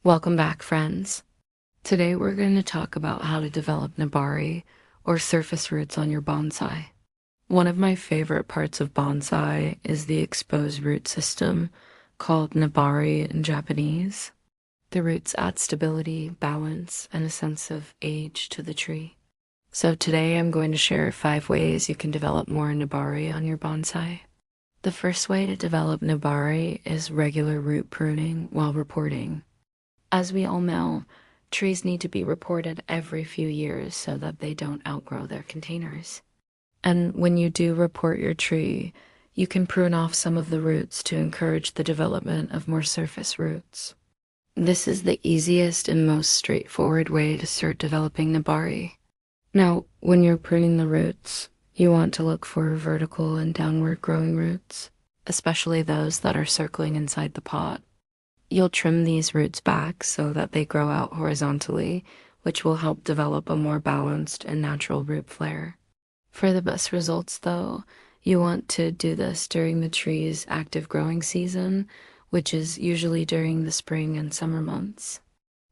Welcome back, friends. Today we're going to talk about how to develop Nebari, or surface roots on your bonsai. One of my favorite parts of bonsai is the exposed root system, called Nebari in Japanese. The roots add stability, balance, and a sense of age to the tree. So today I'm going to share 5 ways you can develop more Nebari on your bonsai. The first way to develop Nebari is regular root pruning while reporting. As we all know, trees need to be reported every few years so that they don't outgrow their containers. And when you do report your tree, you can prune off some of the roots to encourage the development of more surface roots. This is the easiest and most straightforward way to start developing Nebari. Now, when you're pruning the roots, you want to look for vertical and downward growing roots, especially those that are circling inside the pot. You'll trim these roots back so that they grow out horizontally, which will help develop a more balanced and natural root flare. For the best results, though, you want to do this during the tree's active growing season, which is usually during the spring and summer months.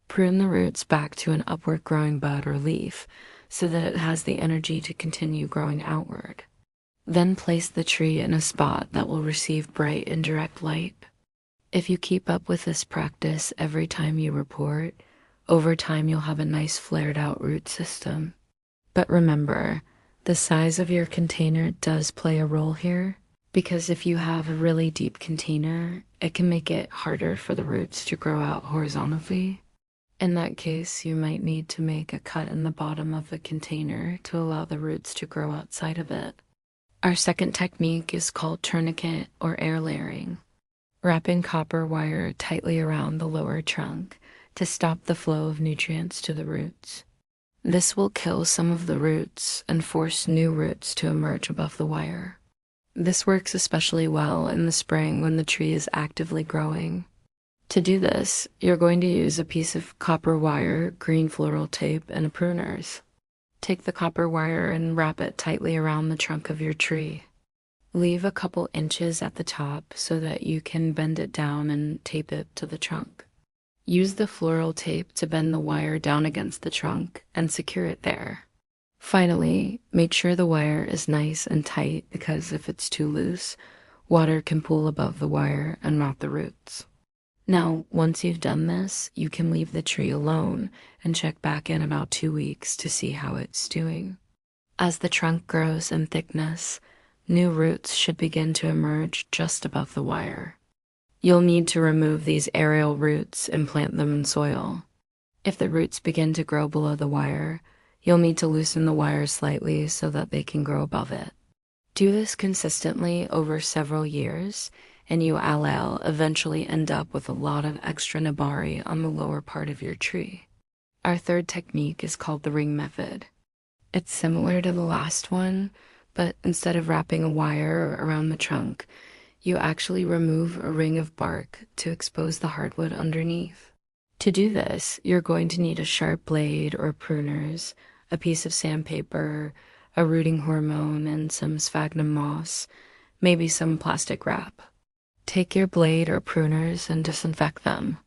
Prune the roots back to an upward growing bud or leaf so that it has the energy to continue growing outward. Then place the tree in a spot that will receive bright and direct light. If you keep up with this practice every time you report, over time you'll have a nice flared out root system. But remember, the size of your container does play a role here, because if you have a really deep container, it can make it harder for the roots to grow out horizontally. In that case, you might need to make a cut in the bottom of the container to allow the roots to grow outside of it. Our second technique is called tourniquet or air layering. Wrapping copper wire tightly around the lower trunk to stop the flow of nutrients to the roots. This will kill some of the roots and force new roots to emerge above the wire. This works especially well in the spring when the tree is actively growing. To do this, you're going to use a piece of copper wire, green floral tape, and a pruners. Take the copper wire and wrap it tightly around the trunk of your tree. Leave a couple inches at the top so that you can bend it down and tape it to the trunk. Use the floral tape to bend the wire down against the trunk and secure it there. Finally, make sure the wire is nice and tight because if it's too loose, water can pool above the wire and rot the roots. Now, once you've done this, you can leave the tree alone and check back in about 2 weeks to see how it's doing. As the trunk grows in thickness, new roots should begin to emerge just above the wire. You'll need to remove these aerial roots and plant them in soil. If the roots begin to grow below the wire, you'll need to loosen the wire slightly so that they can grow above it. Do this consistently over several years, and you will eventually end up with a lot of extra Nebari on the lower part of your tree. Our third technique is called the ring method. It's similar to the last one, but instead of wrapping a wire around the trunk, you actually remove a ring of bark to expose the hardwood underneath. To do this, you're going to need a sharp blade or pruners, a piece of sandpaper, a rooting hormone, and some sphagnum moss, maybe some plastic wrap. Take your blade or pruners and disinfect them.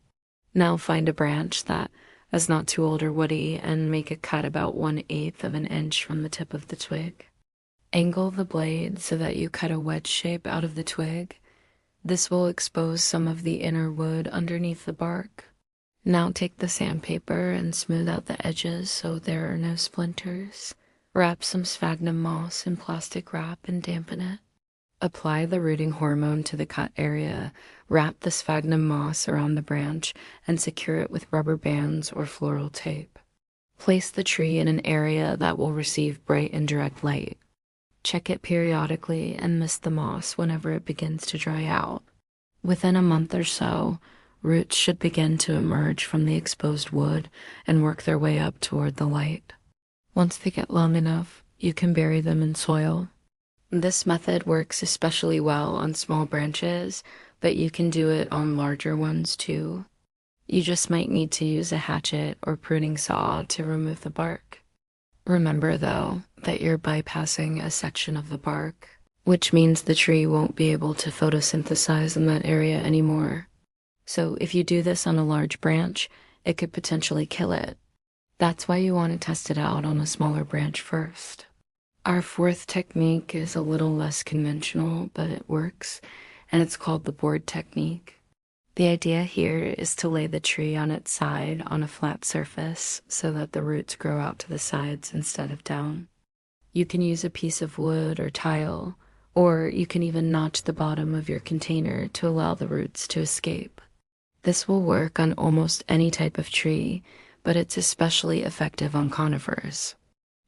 Now find a branch that is not too old or woody and make a cut about 1/8 of an inch from the tip of the twig. Angle the blade so that you cut a wedge shape out of the twig. This will expose some of the inner wood underneath the bark. Now take the sandpaper and smooth out the edges so there are no splinters. Wrap some sphagnum moss in plastic wrap and dampen it. Apply the rooting hormone to the cut area, wrap the sphagnum moss around the branch, and secure it with rubber bands or floral tape. Place the tree in an area that will receive bright and direct light. Check it periodically and mist the moss whenever it begins to dry out. Within a month or so, roots should begin to emerge from the exposed wood and work their way up toward the light. Once they get long enough, you can bury them in soil. This method works especially well on small branches, but you can do it on larger ones too. You just might need to use a hatchet or pruning saw to remove the bark. Remember, though, that you're bypassing a section of the bark, which means the tree won't be able to photosynthesize in that area anymore. So if you do this on a large branch, it could potentially kill it. That's why you want to test it out on a smaller branch first. Our fourth technique is a little less conventional, but it works, and it's called the board technique. The idea here is to lay the tree on its side on a flat surface so that the roots grow out to the sides instead of down. You can use a piece of wood or tile, or you can even notch the bottom of your container to allow the roots to escape. This will work on almost any type of tree, but it's especially effective on conifers.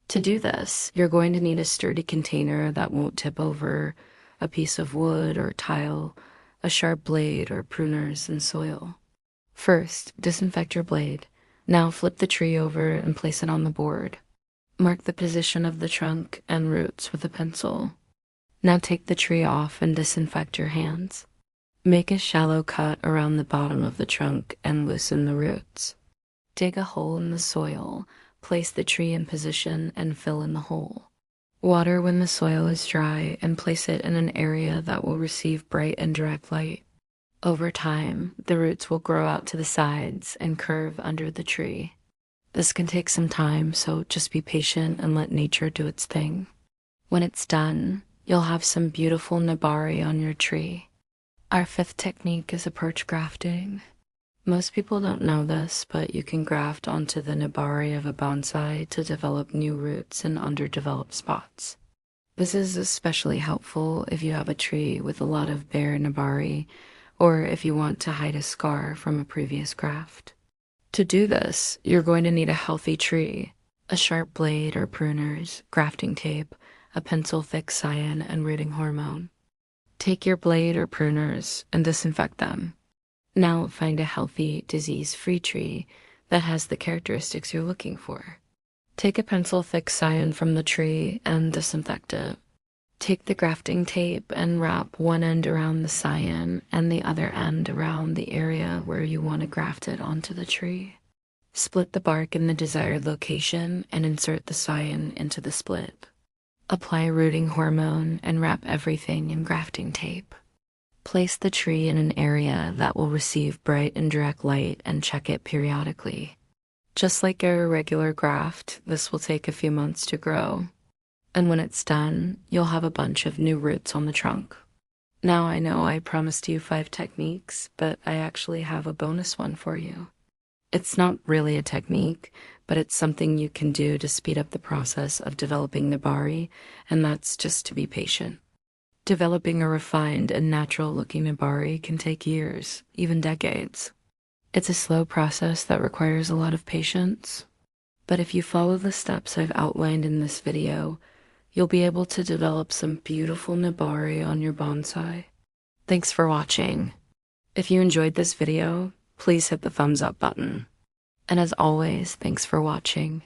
To do this, you're going to need a sturdy container that won't tip over, a piece of wood or tile, a sharp blade or pruners, and soil. First, disinfect your blade. Now flip the tree over and place it on the board. Mark the position of the trunk and roots with a pencil. Now take the tree off and disinfect your hands. Make a shallow cut around the bottom of the trunk and loosen the roots. Dig a hole in the soil, place the tree in position, and fill in the hole. Water when the soil is dry and place it in an area that will receive bright and direct light. Over time, the roots will grow out to the sides and curve under the tree. This can take some time, so just be patient and let nature do its thing. When it's done, you'll have some beautiful Nebari on your tree. Our fifth technique is approach grafting. Most people don't know this, but you can graft onto the Nebari of a bonsai to develop new roots in underdeveloped spots. This is especially helpful if you have a tree with a lot of bare Nebari, or if you want to hide a scar from a previous graft. To do this, you're going to need a healthy tree, a sharp blade or pruners, grafting tape, a pencil-thick cyan, and rooting hormone. Take your blade or pruners and disinfect them. Now find a healthy, disease-free tree that has the characteristics you're looking for. Take a pencil-thick cyan from the tree and disinfect it. Take the grafting tape and wrap one end around the cyan and the other end around the area where you want to graft it onto the tree. Split the bark in the desired location and insert the cyan into the split. Apply rooting hormone and wrap everything in grafting tape. Place the tree in an area that will receive bright and direct light and check it periodically. Just like a regular graft, this will take a few months to grow. And when it's done, you'll have a bunch of new roots on the trunk. Now I know I promised you 5 techniques, but I actually have a bonus one for you. It's not really a technique, but it's something you can do to speed up the process of developing Nebari, and that's just to be patient. Developing a refined and natural-looking Nebari can take years, even decades. It's a slow process that requires a lot of patience, but if you follow the steps I've outlined in this video, you'll be able to develop some beautiful Nebari on your bonsai. Thanks for watching. If you enjoyed this video, please hit the thumbs up button. And as always, thanks for watching.